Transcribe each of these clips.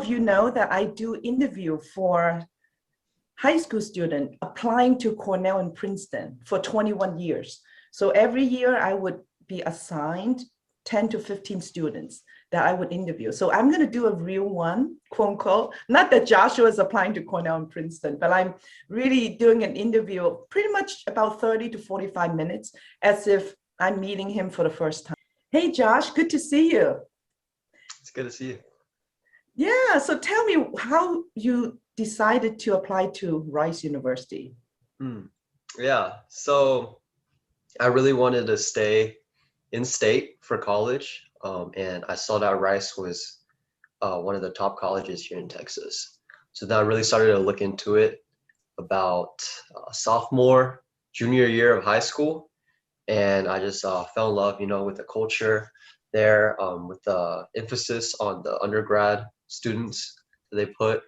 of you know that I do interview for high school student applying to Cornell and Princeton for 21 years. So every year I would be assigned 10 to 15 students that I would interview. So I'm going to do a real one, quote unquote. Not that Joshua is applying to Cornell and Princeton, but I'm really doing an interview pretty much about 30 to 45 minutes as if I'm meeting him for the first time. Hey, Josh, good to see you. It's good to see you. Yeah, so tell me how you decided to apply to Rice University. Yeah, so I really wanted to stay in state for college, and I saw that Rice was one of the top colleges here in Texas. So then I really started to look into it about sophomore, junior year of high school, and I just fell in love, with the culture there, with the emphasis on the undergrad students that they put,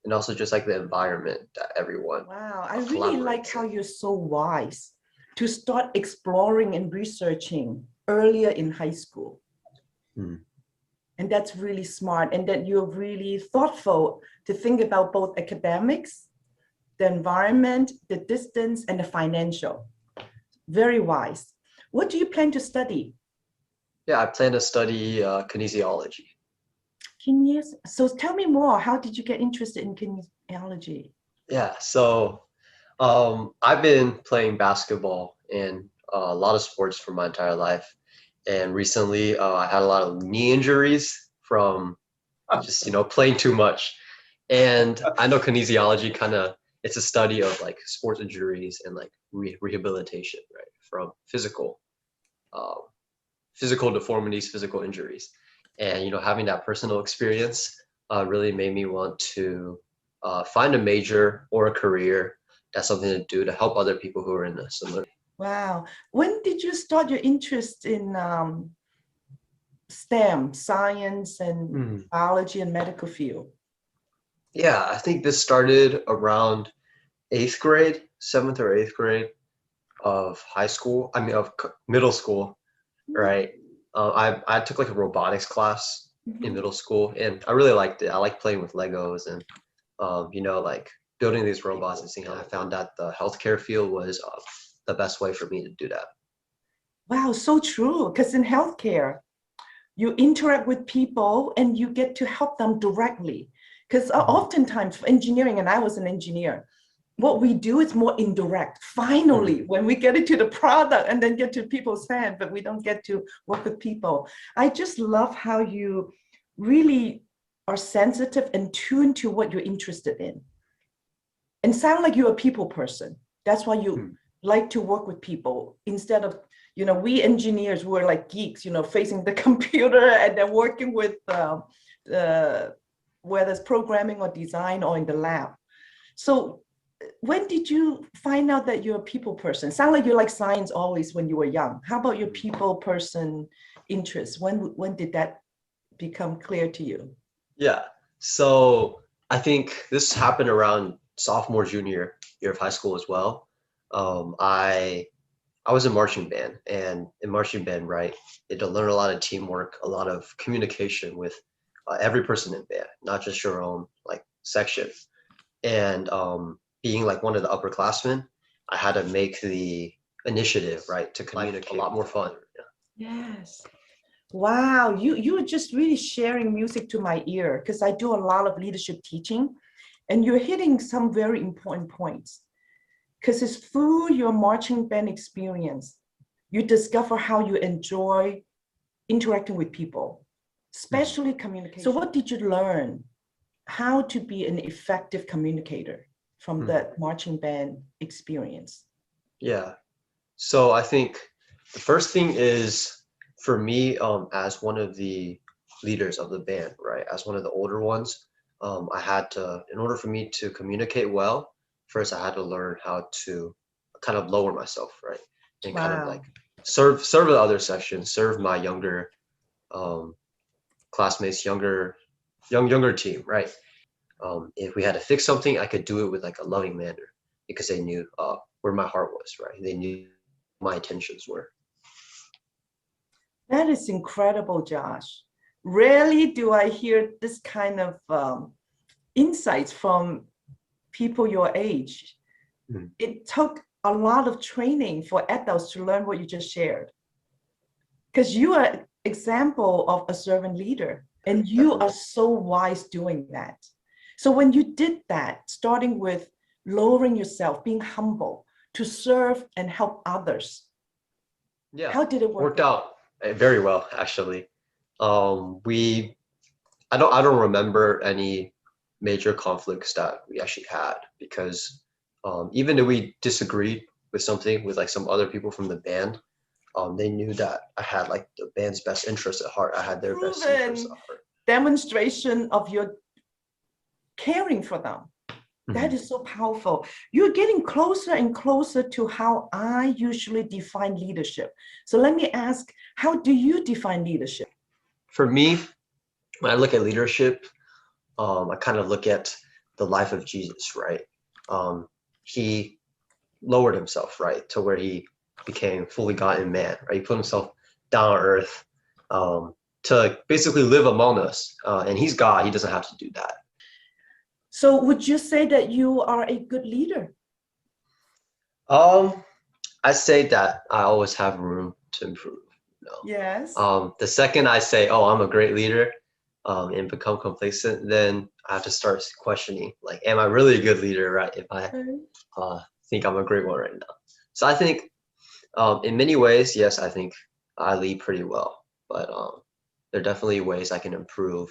and also just like the environment that everyone. Wow, I really like how you're so wise to start exploring and researching earlier in high school. And that's really smart, and that you're really thoughtful to think about both academics, the environment, the distance, and the financial. Very wise. What do you plan to study? Yeah, I plan to study kinesiology. So tell me more. How did you get interested in kinesiology? Yeah, so I've been playing basketball and a lot of sports for my entire life. And recently I had a lot of knee injuries from just, playing too much. And I know kinesiology it's a study of like sports injuries and like rehabilitation, right? From physical deformities, physical injuries. And, having that personal experience really made me want to find a major or a career that's something to do to help other people who are in a similar. Wow. When did you start your interest in STEM, science and biology and medical field? Yeah, I think this started around 7th or 8th grade of of middle school, right? I took like a robotics class in middle school, and I really liked it. I like playing with Legos and, like building these robots and seeing how I found that the healthcare field was the best way for me to do that. Wow, so true. Because in healthcare, you interact with people and you get to help them directly. Because oftentimes for engineering, and I was an engineer, what we do is more indirect. Finally, when we get into the product and then get to people's hand, but we don't get to work with people. I just love how you really are sensitive and tuned to what you're interested in. And sound like you're a people person. That's why you like to work with people instead of, we engineers were like geeks, facing the computer and then working with whether it's programming or design or in the lab. So when did you find out that you're a people person? Sound like you like science always when you were young. How about your people person interest? When did that become clear to you? Yeah, so I think this happened around sophomore, junior year of high school as well. I was in marching band, and in marching band, right, you had to learn a lot of teamwork, a lot of communication with every person in band, not just your own like section. And being like one of the upperclassmen, I had to make the initiative, right, to communicate. A lot more fun. Yeah. Yes. Wow, you are just really sharing music to my ear, because I do a lot of leadership teaching, and you're hitting some very important points. Because it's through your marching band experience, you discover how you enjoy interacting with people, especially communication. So what did you learn? How to be an effective communicator from that marching band experience? Yeah, so I think the first thing is, for me, as one of the leaders of the band, right, as one of the older ones, I had to, in order for me to communicate well, first I had to learn how to kind of lower myself, right, and kind of like serve the other section, serve my younger classmates, younger team, right. If we had to fix something, I could do it with like a loving manner, because they knew where my heart was, right. They knew my intentions were. That is incredible, Josh. Rarely do I hear this kind of insights from people your age. It took a lot of training for adults to learn what you just shared. Because you are an example of a servant leader, and you are so wise doing that. So when you did that, starting with lowering yourself, being humble to serve and help others, how did it work? Worked out very well, actually. I don't remember any major conflicts that we actually had, because even if we disagreed with something with like some other people from the band, they knew that I had like the band's best interest at heart. I had their best interest at heart. Demonstration of your caring for them. That is so powerful. You're getting closer and closer to how I usually define leadership. So let me ask, how do you define leadership? For me, when I look at leadership, I kind of look at the life of Jesus, right? He lowered himself, right, to where he became fully God and man, right? He put himself down on earth to basically live among us. And he's God, he doesn't have to do that. So would you say that you are a good leader? I say that I always have room to improve. Yes. The second I say, oh, I'm a great leader, and become complacent, then I have to start questioning, like, am I really a good leader, right? If I think I'm a great one right now. So I think in many ways, yes, I think I lead pretty well, but there are definitely ways I can improve,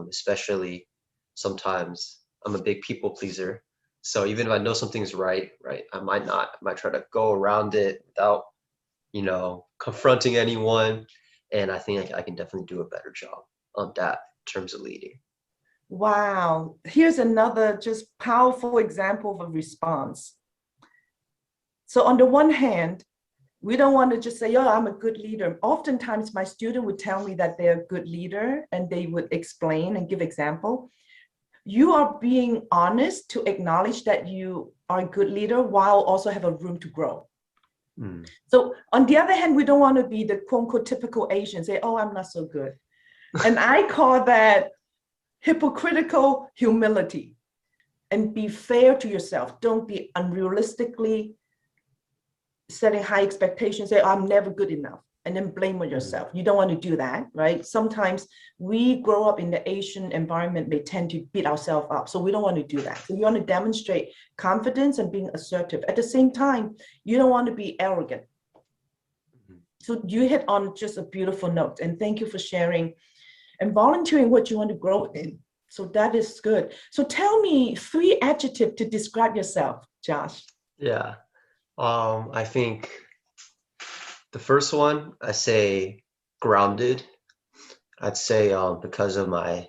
especially sometimes I'm a big people pleaser. So even if I know something's right, I might try to go around it without, confronting anyone. And I think I can definitely do a better job on that in terms of leading. Wow. Here's another just powerful example of a response. So on the one hand, we don't want to just say, oh, I'm a good leader. Oftentimes my student would tell me that they're a good leader and they would explain and give example. You are being honest to acknowledge that you are a good leader while also have a room to grow. So on the other hand, we don't want to be the quote unquote typical Asian, say, oh, I'm not so good. And I call that hypocritical humility. And be fair to yourself. Don't be unrealistically setting high expectations, say, oh, I'm never good enough, and then blame on yourself. You don't want to do that, right? Sometimes we grow up in the Asian environment, may tend to beat ourselves up. So we don't want to do that. So you want to demonstrate confidence and being assertive. At the same time, you don't want to be arrogant. So you hit on just a beautiful note. And thank you for sharing and volunteering what you want to grow in. So that is good. So tell me 3 adjectives to describe yourself, Josh. Yeah. I think the first one, I say grounded. I'd say because of my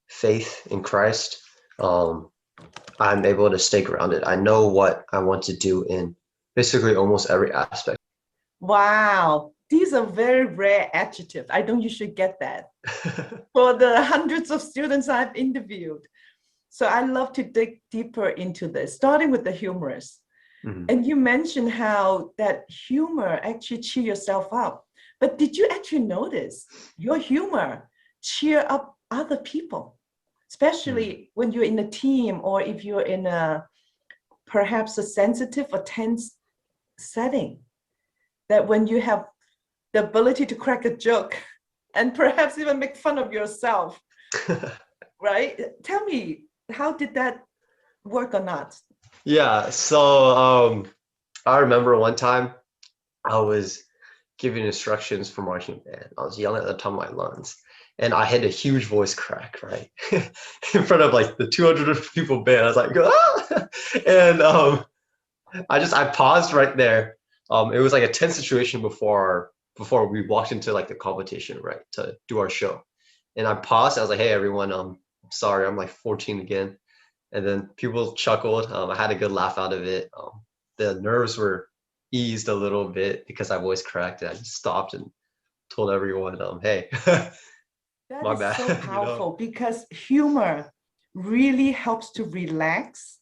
faith in Christ, I'm able to stay grounded. I know what I want to do in basically almost every aspect. Wow. These are very rare adjectives. I don't usually get that for the hundreds of students I've interviewed. So I love to dig deeper into this, starting with the humorous. And you mentioned how that humor actually cheer yourself up. But did you actually notice your humor cheer up other people, especially when you're in a team or if you're in perhaps a sensitive or tense setting, that when you have the ability to crack a joke and perhaps even make fun of yourself, right? Tell me, how did that work or not? Yeah, so I remember one time I was giving instructions for marching band. I was yelling at the top of my lungs, and I had a huge voice crack, right? In front of like the 200 people band. I was like, ah! And I paused right there. It was like a tense situation before we walked into like the competition, right, to do our show. And I paused. I was like, hey everyone, I'm sorry, I'm like 14 again. And then people chuckled. I had a good laugh out of it. The nerves were eased a little bit because I voice cracked, and I just stopped and told everyone, hey, my bad. That is so powerful because humor really helps to relax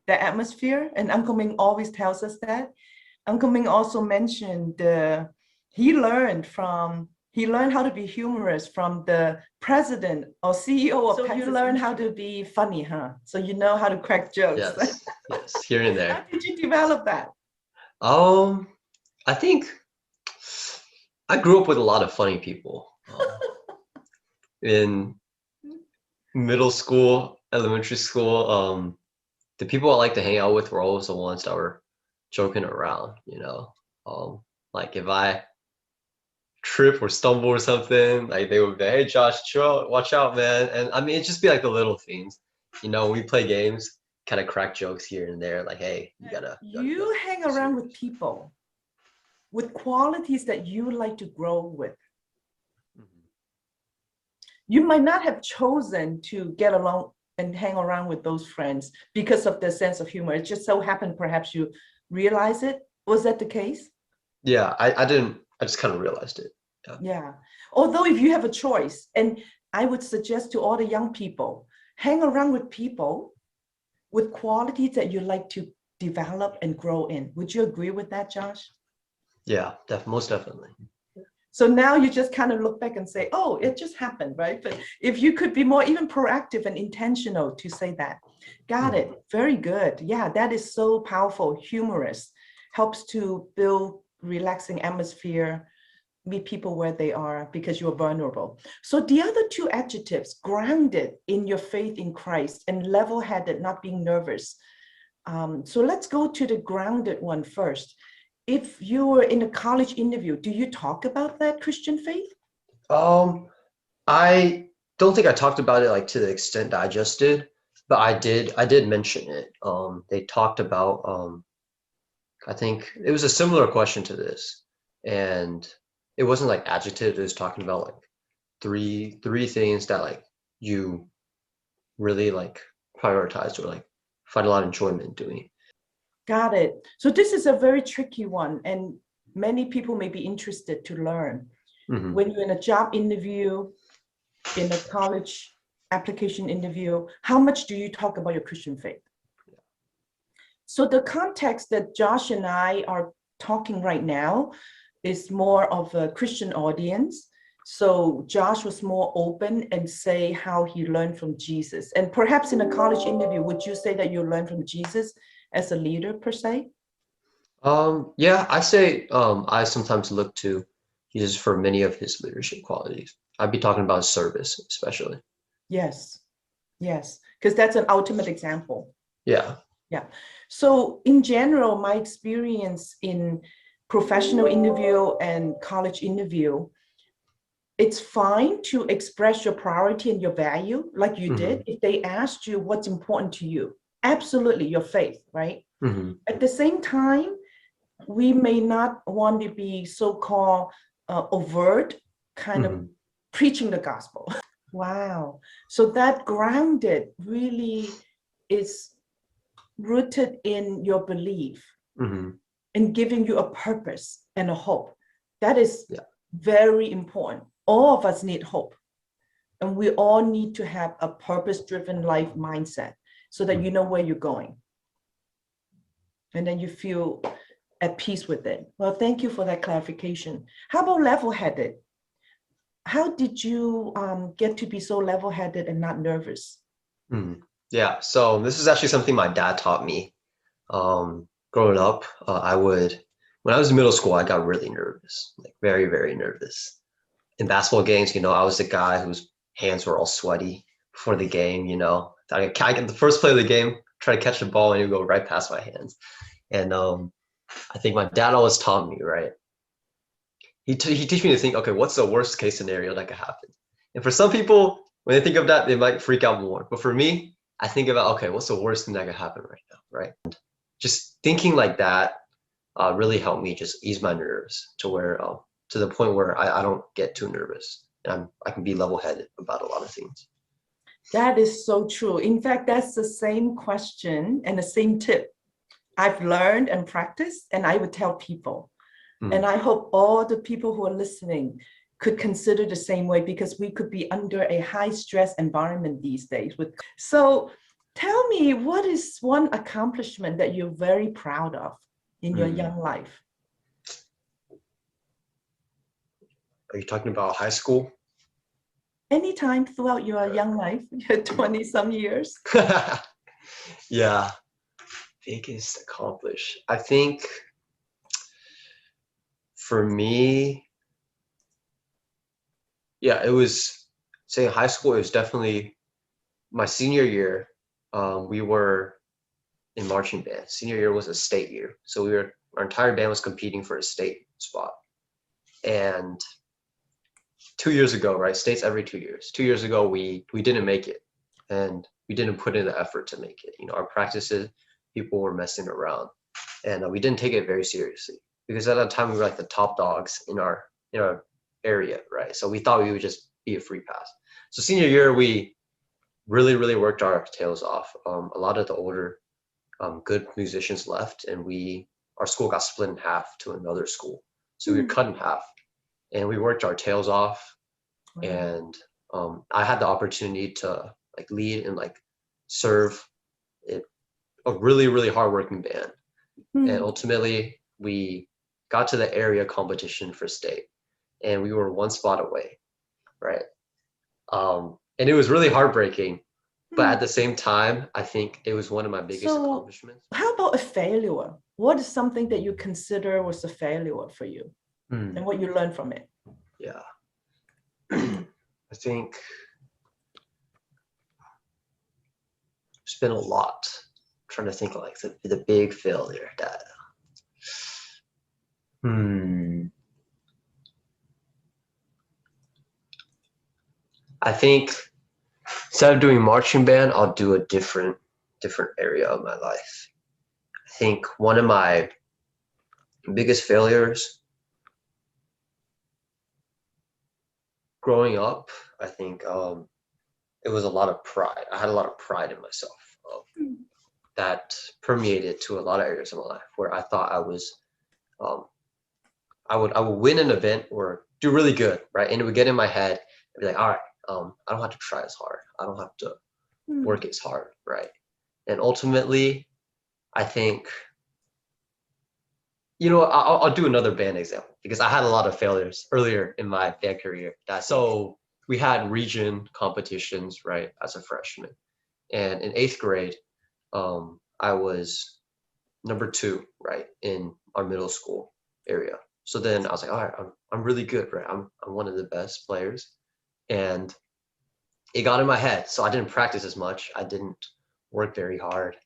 the atmosphere. And Uncle Ming always tells us that. Uncle Ming also mentioned he learned from He learned how to be humorous from the president or CEO of So Texas. you You learn how to be funny, huh? So you know how to crack jokes. Yes, yes, here and How there. did you develop that? I think I grew up with a lot of funny people. In middle school, elementary school, the people I like to hang out with were always the ones that were joking around, you know. Like if I trip or stumble or something, like they would be, hey Josh, chill out, watch out, man. And I mean, it'd just be like the little things, you know. We play games, kind of crack jokes here and there, like, hey, you gotta You hang around with people with qualities that you like to grow with. You might not have chosen to get along and hang around with those friends because of their sense of humor. It just so happened perhaps you realize it. Was that the case? Yeah, I didn't, I just kind of realized it. Yeah. Although if you have a choice, and I would suggest to all the young people, hang around with people with qualities that you like to develop and grow in. Would you agree with that, Josh? Yeah, most definitely. So now you just kind of look back and say, oh, it just happened, right? But if you could be more even proactive and intentional to say that. Got it. Very good. Yeah, that is so powerful. Humorous. Helps to build relaxing atmosphere, meet people where they are because you're vulnerable. So the other two adjectives, grounded in your faith in Christ and level-headed, not being nervous. So let's go to the grounded one first. If you were in a college interview, do you talk about that Christian faith? I don't think I talked about it like to the extent that I just did, but I did mention it. They talked about, I think it was a similar question to this, and it wasn't like adjective, it was talking about like three things that like you really like prioritize or like find a lot of enjoyment doing. Got it. So this is a very tricky one, and many people may be interested to learn. When you're in a job interview, in a college application interview, how much do you talk about your Christian faith? So the context that Josh and I are talking right now is more of a Christian audience. So Josh was more open and say how he learned from Jesus. And perhaps in a college interview, would you say that you learned from Jesus as a leader per se? Yeah, I say I sometimes look to Jesus for many of his leadership qualities. I'd be talking about service, especially. Yes, yes, because that's an ultimate example. Yeah. Yeah. So in general, my experience in professional interview and college interview, it's fine to express your priority and your value like you did. If they asked you what's important to you, absolutely your faith, right? At the same time, we may not want to be so-called overt, kind of preaching the gospel. Wow. So that grounded really is rooted in your belief and giving you a purpose and a hope. That is very important. All of us need hope. And we all need to have a purpose-driven life mindset so that you know where you're going. And then you feel at peace with it. Well, thank you for that clarification. How about level-headed? How did you get to be so level-headed and not nervous? Yeah, so this is actually something my dad taught me. Growing up, when I was in middle school, I got really nervous, like very, very nervous. In basketball games, you know, I was the guy whose hands were all sweaty before the game, you know. I get the first play of the game, try to catch the ball, and it would go right past my hands. And I think my dad always taught me, right? He teach me to think, okay, what's the worst case scenario that could happen? And for some people, when they think of that, they might freak out more. But for me, I think about, okay, what's the worst thing that could happen right now, right? And just thinking like that really helped me just ease my nerves to where to the point where I don't get too nervous, and I can be level-headed about a lot of things. That is so true. In fact, that's the same question and the same tip I've learned and practiced, and I would tell people. And I hope all the people who are listening could consider the same way, because we could be under a high stress environment these days. So tell me, what is one accomplishment that you're very proud of in your young life? Are you talking about high school? Anytime throughout your young life, your 20-some years. Yeah, biggest accomplish. I think for me, yeah, it was saying high school. It was definitely my senior year. We were in marching band. Senior year was a state year, so our entire band was competing for a state spot. And 2 years ago, right? States every 2 years. 2 years ago, we didn't make it, and we didn't put in the effort to make it. You know, our practices, people were messing around, and we didn't take it very seriously because at that time we were like the top dogs in our area, right? So we thought we would just be a free pass. So senior year, we really worked our tails off. A lot of the older good musicians left, and our school got split in half to another school. So we were cut in half, and we worked our tails off. And I had the opportunity to like lead and like serve a really hardworking band. And ultimately we got to the area competition for state, and we were one spot away, right? And it was really heartbreaking, but at the same time, I think it was one of my biggest accomplishments. How about a failure? What is something that you consider was a failure for you and what you learned from it? Yeah. I think there's been a lot. I'm trying to think of like the big failure that I think instead of doing marching band, I'll do a different area of my life. I think one of my biggest failures growing up, I think it was a lot of pride. I had a lot of pride in myself that permeated to a lot of areas of my life where I thought I was, I would win an event or do really good, right? And it would get in my head and be like, all right, I don't have to try as hard. I don't have to work as hard, right? And ultimately, I think, you know, I'll do another band example because I had a lot of failures earlier in my band career. So we had region competitions, right, as a freshman. And in 8th grade, I was number 2, right, in our middle school area. So then I was like, all right, I'm really good, right? I'm one of the best players. And it got in my head. So I didn't practice as much. I didn't work very hard.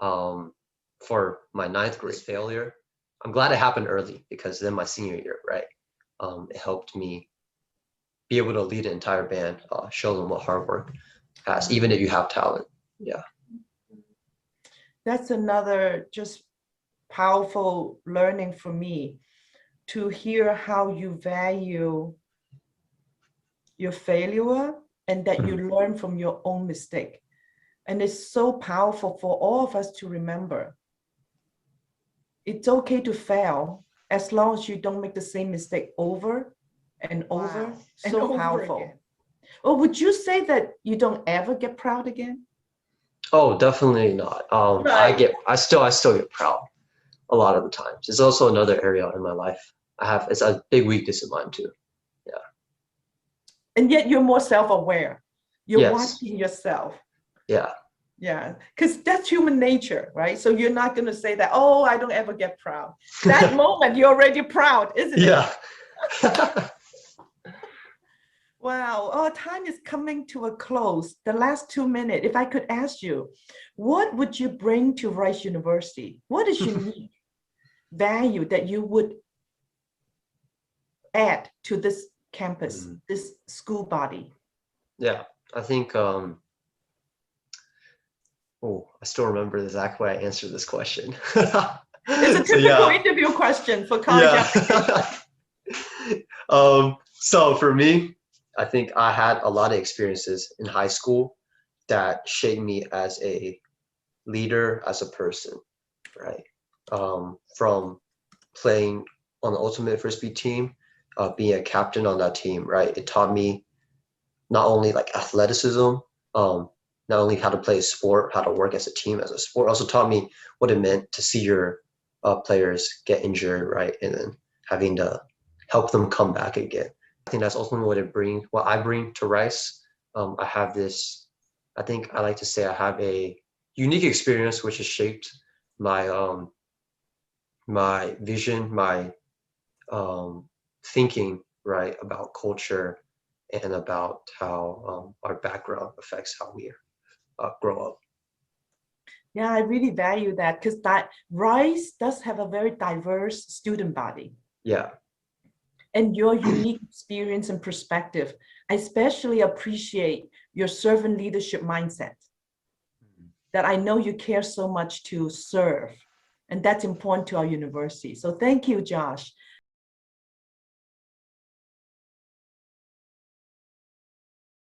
For my 9th grade failure, I'm glad it happened early because then my senior year, right, it helped me be able to lead an entire band, show them what hard work has, even if you have talent. Yeah. That's another just powerful learning for me, to hear how you value your failure and that you learn from your own mistake. And it's so powerful for all of us to remember. It's okay to fail as long as you don't make the same mistake over and over. So powerful. Or would you say that you don't ever get proud again? Oh, definitely not. Right. I still get proud a lot of the times. It's also another area in my life it's a big weakness of mine too. Yeah. And yet you're more self-aware. You're Yes. watching yourself. Yeah. Yeah, because that's human nature, right? So you're not going to say that, oh, I don't ever get proud. That moment, you're already proud, isn't it? Yeah. Wow, our time is coming to a close. The last 2 minutes, if I could ask you, what would you bring to Rice University? What is unique value that you would add to this campus, this school body? Yeah, I think, I still remember the exact way I answered this question. It's a typical interview question for college application. So for me, I think I had a lot of experiences in high school that shaped me as a leader, as a person, right? From playing on the ultimate frisbee team, being a captain on that team, right? It taught me not only like athleticism, not only how to play a sport, how to work as a team, as a sport, also taught me what it meant to see your players get injured, right? And then having to help them come back again. I think that's ultimately what I bring to Rice. I have this, I think I like to say I have a unique experience which has shaped my my vision, my thinking, right, about culture and about how our background affects how we grow up. Yeah, I really value that because Rice does have a very diverse student body. Yeah. And your unique experience and perspective. I especially appreciate your servant leadership mindset, that I know you care so much to serve, and that's important to our university. So thank you, Josh.